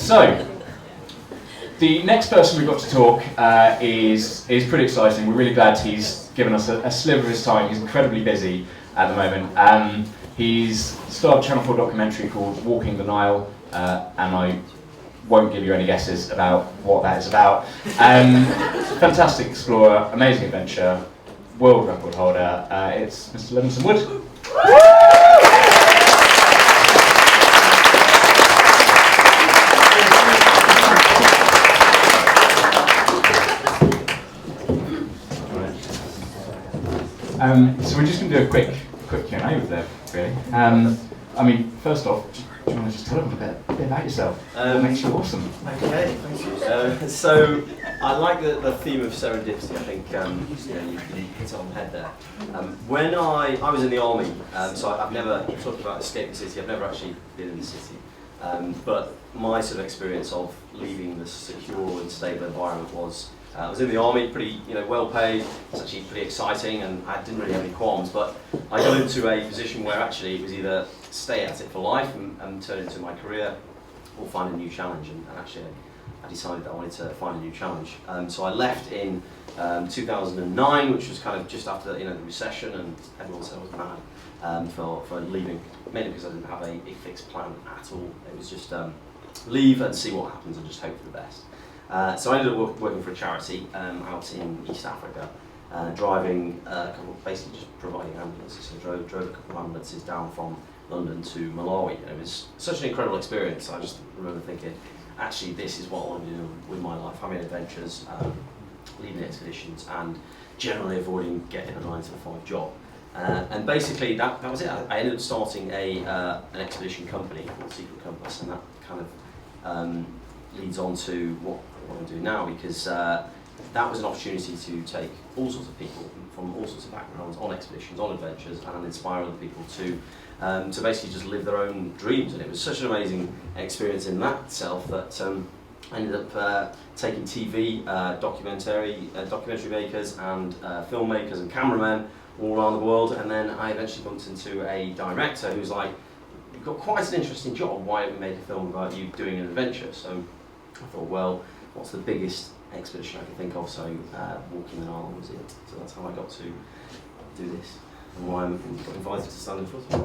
So, the next person we've got to talk is pretty exciting. We're really glad he's given us a sliver of his time. He's incredibly busy at the moment. He's starred a Channel 4 documentary called Walking the Nile, and I won't give you any guesses about what that is about. Fantastic explorer, amazing adventure, world record holder. It's Mr. Lev Wood. So we're just going to do a quick Q&A with Lev, really. I mean, first off, do you want to just tell them a bit about yourself? What makes you awesome? Okay, thank you. So I like the theme of serendipity. I think you hit it on the head there. When I was in the army, so I've never talked about escape the city. I've never actually been in the city. But my sort of experience of leaving the secure and stable environment was I was in the army, pretty well paid. It's actually pretty exciting, and I didn't really have any qualms. But I got into a position where actually it was either stay at it for life and turn it into my career, or find a new challenge. And actually, I decided that I wanted to find a new challenge. So I left in 2009, which was kind of just after the recession, and everyone said I was mad for leaving, mainly because I didn't have a fixed plan at all. It was just leave and see what happens and just hope for the best. So I ended up working for a charity out in East Africa, driving basically just providing ambulances. So I drove a couple of ambulances down from London to Malawi, and it was such an incredible experience. I just remember thinking, actually, this is what I want to do with my life: having adventures, leading expeditions, and generally avoiding getting a 9-to-5 job. And basically, that was it. I ended up starting an expedition company called Secret Compass, and that kind of leads on to what I'm doing now, because that was an opportunity to take all sorts of people from all sorts of backgrounds on expeditions, on adventures, and inspire other people to basically just live their own dreams. And it was such an amazing experience in that itself that I ended up taking TV, documentary makers and filmmakers and cameramen all around the world, and then I eventually bumped into a director who was like, "You've got quite an interesting job, why don't we make a film about you doing an adventure?" So I thought, well, what's the biggest expedition I can think of? So Walking the Nile was it. So that's how I got to do this, and why I got invited to stand in front of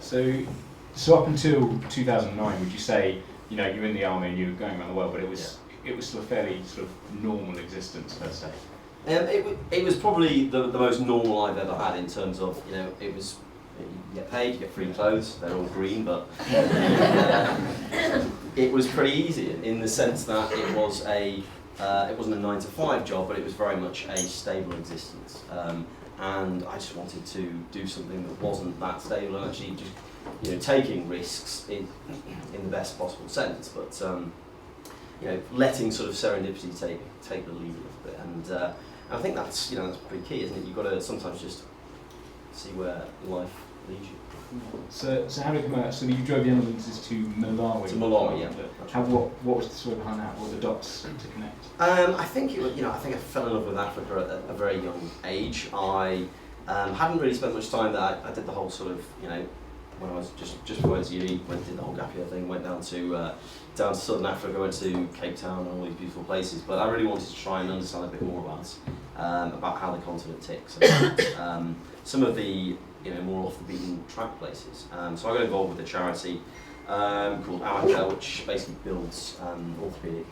it. So up until 2009, would you say, you were in the army and you were going around the world, but it was still a fairly sort of normal existence, per se? It was probably the most normal I've ever had in terms of, it was, you get paid, you get free clothes, they're all green, but it was pretty easy in the sense that it wasn't a 9-to-5 job, but it was very much a stable existence. And I just wanted to do something that wasn't that stable, and actually just, taking risks in the best possible sense, but letting sort of serendipity take the lead a little bit. And I think that's pretty key, isn't it? You've got to sometimes just see where life leads you. So how did it come out? So you drove the ambulances to Malawi? To Malawi, yeah. What was the story behind that? What were the dots to connect? I think it was, I think I fell in love with Africa at a very young age. I hadn't really spent much time there. I did the whole sort of, when I was just before I went to uni, did the whole gap year thing, went down to southern Africa, went to Cape Town and all these beautiful places. But I really wanted to try and understand a bit more about how the continent ticks, and some of the more off the beaten track places. So I got involved with a charity called Amaka, which basically builds orthopedic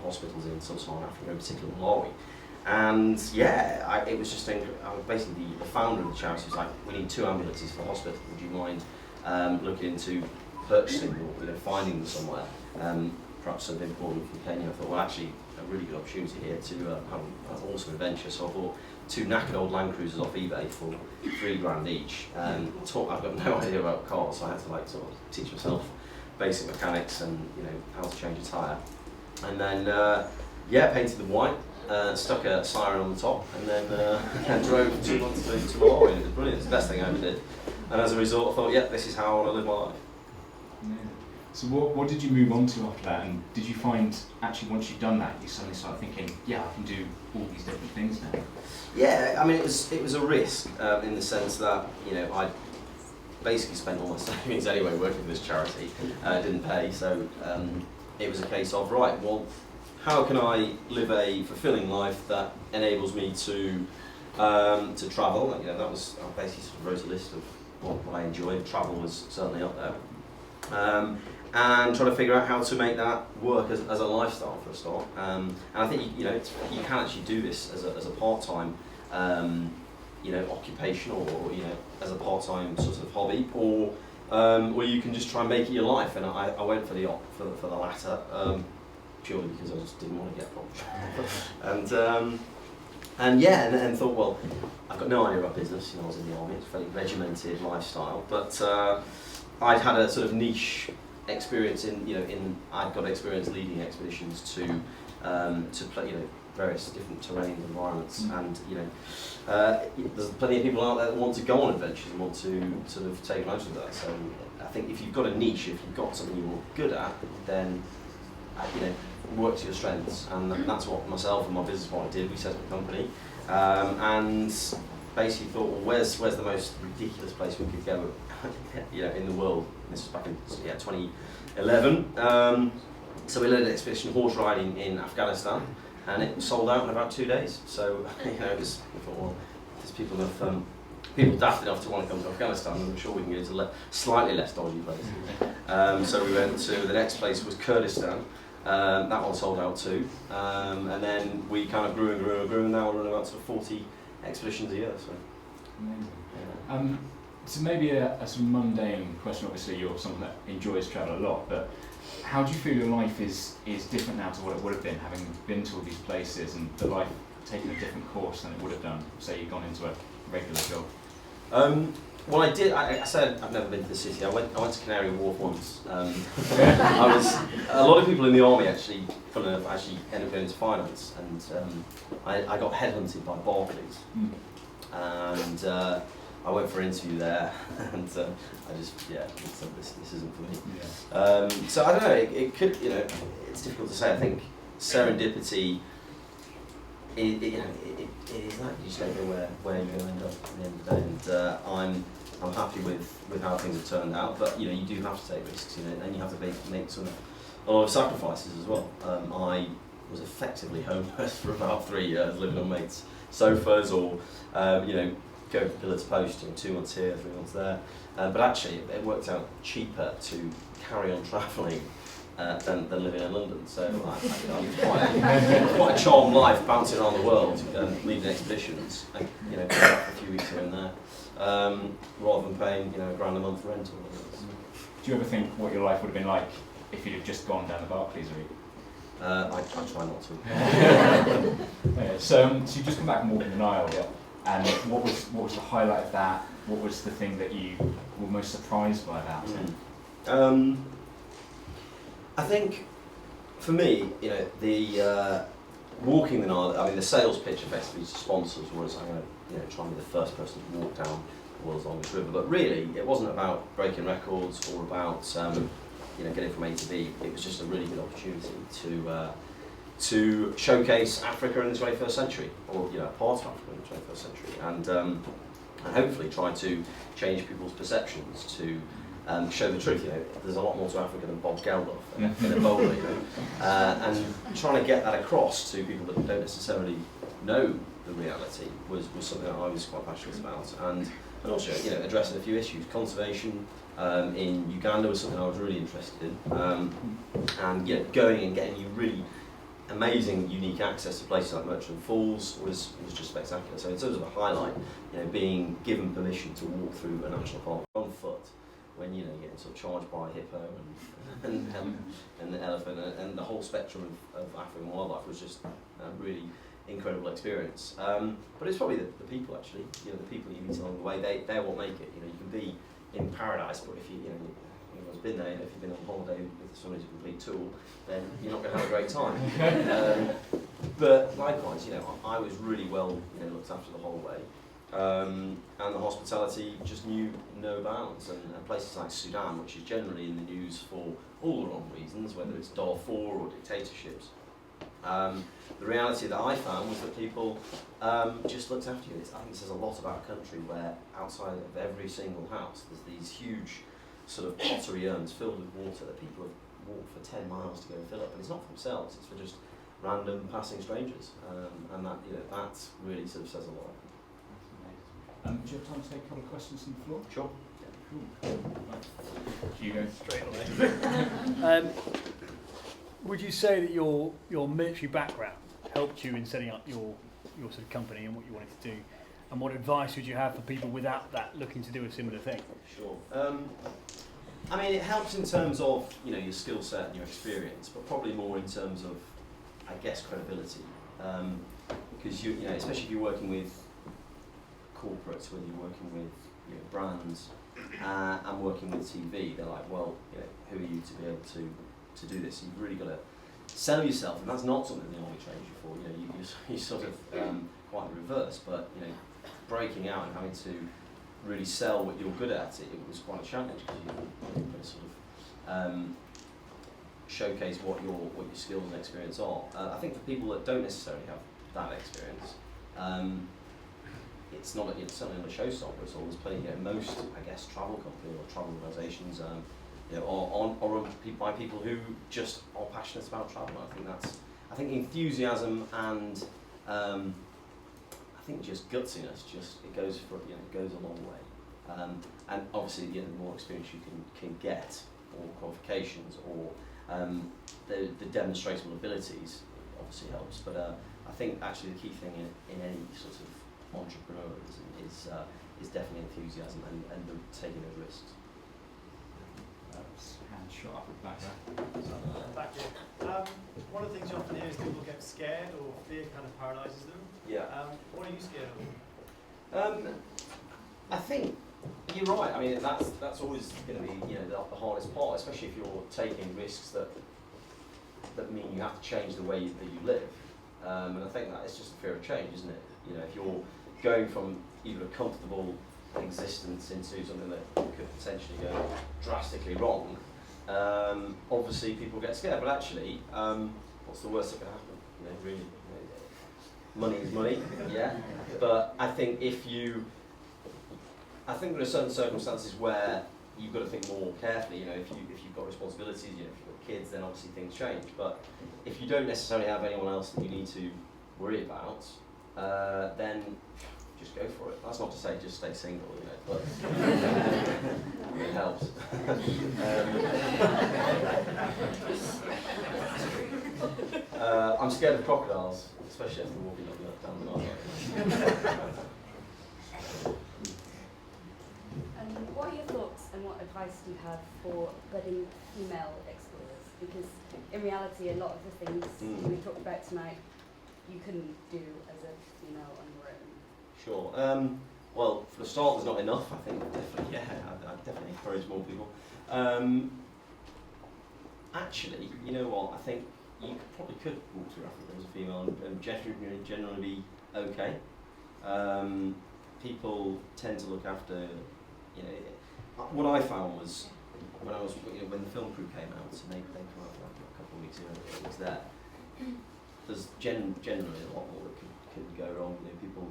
hospitals in sub-Saharan Africa, in particular Malawi. And it was just basically the founder of the charity was like, "We need 2 ambulances for the hospital. Would you mind looking into purchasing or finding them somewhere? Perhaps they've bought them from Kenya." I thought, well, actually, a really good opportunity here to have an awesome adventure. So I bought 2 knackered old Land Cruisers off eBay for £3 each. I've got no idea about cars, so I had to sort of teach myself basic mechanics and how to change a tyre. And then painted them white. Stuck a siren on the top, and then drove 2 months to Malawi, and it was brilliant. It's the best thing I ever did. And as a result, I thought, this is how I want to live my life. Yeah. So what did you move on to after that? And did you find, actually, once you'd done that, you suddenly started thinking, I can do all these different things now? Yeah, I mean, it was a risk in the sense that, basically spent all my savings anyway working for this charity. Didn't pay, so it was a case of, right, well, how can I live a fulfilling life that enables me to travel? You know, that was, I basically sort of wrote a list of what I enjoyed. Travel was certainly up there. And try to figure out how to make that work as a lifestyle for a start. And I think you can actually do this as a part-time occupation, or as a part-time sort of hobby, or you can just try and make it your life. And I went for the latter, purely because I just didn't want to get bored. and thought, well, I've got no idea about business. I was in the army; it's a fairly regimented lifestyle, but I'd had a sort of niche experience I'd got experience leading expeditions to play, various different terrains, environments, and there's plenty of people out there that want to go on adventures and want to sort of take advantage of that. So I think if you've got a niche, if you've got something you're good at, then work to your strengths, and that's what myself and my business partner did. We set up a company, and basically thought, well, where's the most ridiculous place we could go, in the world? And this was back in 2011. So we led an expedition horse riding in Afghanistan, and it sold out in about 2 days. So just thought, well, there's people daft enough to want to come to Afghanistan, I'm sure we can go to slightly less dodgy places. So we went to, the next place was Kurdistan. That one sold out too, and then we kind of grew and grew and grew, and now we're running about sort of 40 expeditions a year. So. Amazing. Yeah. So maybe a sort of mundane question. Obviously, you're someone that enjoys travel a lot, but how do you feel your life is different now to what it would have been, having been to all these places, and the life taking a different course than it would have done, say you'd gone into a regular job? Well, I did. I said I've never been to the city. I went to Canary Wharf once. A lot of people in the army actually, funnily enough, actually ended up going into finance, and I got headhunted by Barclays, and I went for an interview there, and I just said this isn't for me. Yeah. So I don't know. It could, it's difficult to say. I think serendipity. It is like you just don't know where you're going to end up at the end of the day, and I'm happy with how things have turned out. But you do have to take risks, and you have to make a lot of sacrifices as well. I was effectively homeless for about 3 years, living on mates' sofas, or go pillar to post, 2 months here, 3 months there. But actually, it worked out cheaper to carry on travelling than living in London. So I've quite a charmed life, bouncing around the world, leading expeditions, and coming back for a few weeks here and there, rather than paying £1 grand a month rent or whatever. Do you ever think what your life would have been like if you'd have just gone down the Barclays route? I try not to. So you've just come back from walking the Nile, yeah? And what was the highlight of that? What was the thing that you were most surprised by about it? I think, for me, the walking the Nile. I mean, the sales pitch effectively to sponsors was, I'm going to try and be the first person to walk down the world's longest river. But really, it wasn't about breaking records or about getting from A to B. It was just a really good opportunity to showcase Africa in the 21st century, or part of Africa in the 21st century, and hopefully try to change people's perceptions, to show the truth. There's a lot more to Africa than Bob Geldof in a bowler, and trying to get that across to people that don't necessarily know the reality was something that I was quite passionate about, and also addressing a few issues. Conservation in Uganda was something I was really interested in, and going and getting you really amazing, unique access to places like Merchant Falls was just spectacular. So in terms of a highlight, being given permission to walk through a national park on foot, when you're getting sort of charged by a hippo and the elephant and the whole spectrum of African wildlife was just a really incredible experience. But it's probably the people actually, the people you meet along the way. They're what make it. You can be in paradise, but if anyone's been there, if you've been on holiday with somebody who's a complete tool, then you're not going to have a great time. But likewise, I was really well looked after the whole way. And the hospitality just knew no bounds, and places like Sudan, which is generally in the news for all the wrong reasons, whether it's Darfur or dictatorships, The reality that I found was that people just looked after you. I think it says a lot about a country where outside of every single house there's these huge sort of pottery urns filled with water that people have walked for 10 miles to go and fill up, and it's not for themselves, it's for just random passing strangers, and that, that really sort of says a lot. Do you have time to take a couple of questions from the floor? Sure. Cool. Right. Hugo, straight away. Would you say that your military background helped you in setting up your sort of company and what you wanted to do? And what advice would you have for people without that looking to do a similar thing? Sure. I mean, it helps in terms of your skill set and your experience, but probably more in terms of, I guess, credibility. Because especially if you're working with corporates, whether you're working with brands and working with TV, they're like, well, who are you to be able to do this? You've really got to sell yourself, and that's not something the army trains you for. You sort of quite the reverse, but breaking out and having to really sell what you're good at, it was quite a challenge because you've got to sort of showcase what your skills and experience are. I think for people that don't necessarily have that experience, it's not certainly not a showstopper at all. There's plenty, most I guess travel companies or travel organisations are run by people who just are passionate about travel. I think enthusiasm and I think just gutsiness it goes a long way. And obviously the more experience you can get, or qualifications, or the demonstrable abilities obviously helps. But I think actually the key thing in any sort of entrepreneurism is definitely enthusiasm and taking those risks. Hand shot up at the back there. Back here. One of the things you often hear is people get scared or fear kind of paralyses them. Yeah. What are you scared of? I think you're right. I mean, that's always going to be the hardest part, especially if you're taking risks that mean you have to change the way that you live. And I think that it's just a fear of change, isn't it? If you're going from either a comfortable existence into something that could potentially go drastically wrong, obviously people get scared. But actually, what's the worst that can happen? Really, money is money, yeah. But I think I think there are certain circumstances where you've got to think more carefully. If you've got responsibilities, if you've got kids, then obviously things change. But if you don't necessarily have anyone else that you need to worry about, then just go for it. That's not to say just stay single, but it helps. I'm scared of crocodiles, especially after walking up down the Nile. What are your thoughts and what advice do you have for budding female explorers? Because in reality, a lot of the things we talked about tonight, you couldn't do as a female on your own. Sure. Well, for the start, there's not enough. I think definitely, I'd definitely encourage more people. Actually, you know what? I think you probably could walk through Africa as a female and generally be okay. People tend to look after. What I found was when the film crew came out, and they came out for a couple of weeks ago, it was that there's generally a lot more that can go wrong. People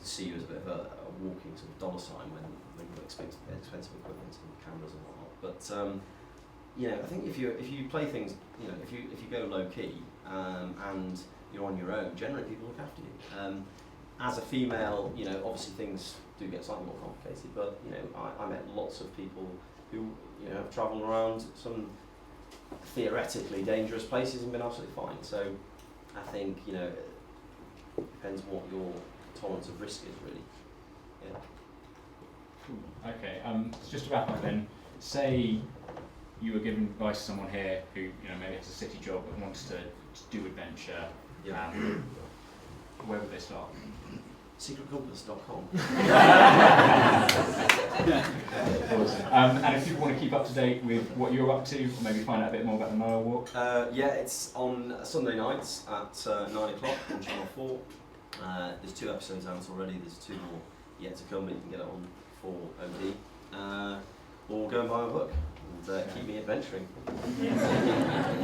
see you as a bit of a walking sort of dollar sign when you've expensive equipment and cameras and whatnot. But I think if you play things, if you go low key and you're on your own, generally people look after you. As a female, obviously things do get slightly more complicated. But I met lots of people who have travelled around some theoretically dangerous places and been absolutely fine. So I think it depends what your tolerance of risk is, really. Yeah. Cool. Okay. Just to wrap up then, say you were giving advice to someone here who maybe has a city job but wants to do adventure. Yeah. Where would they start? Secretcompass.com. And if people want to keep up to date with what you're up to, or maybe find out a bit more about the Nile Walk. It's on Sunday nights at 9 o'clock on Channel 4. There's 2 episodes out already. There's 2 more yet to come, but you can get it on 4OD. Or go and buy my book. and keep me adventuring.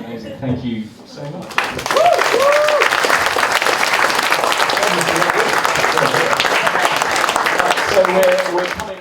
Amazing. Thank you so much. So we're coming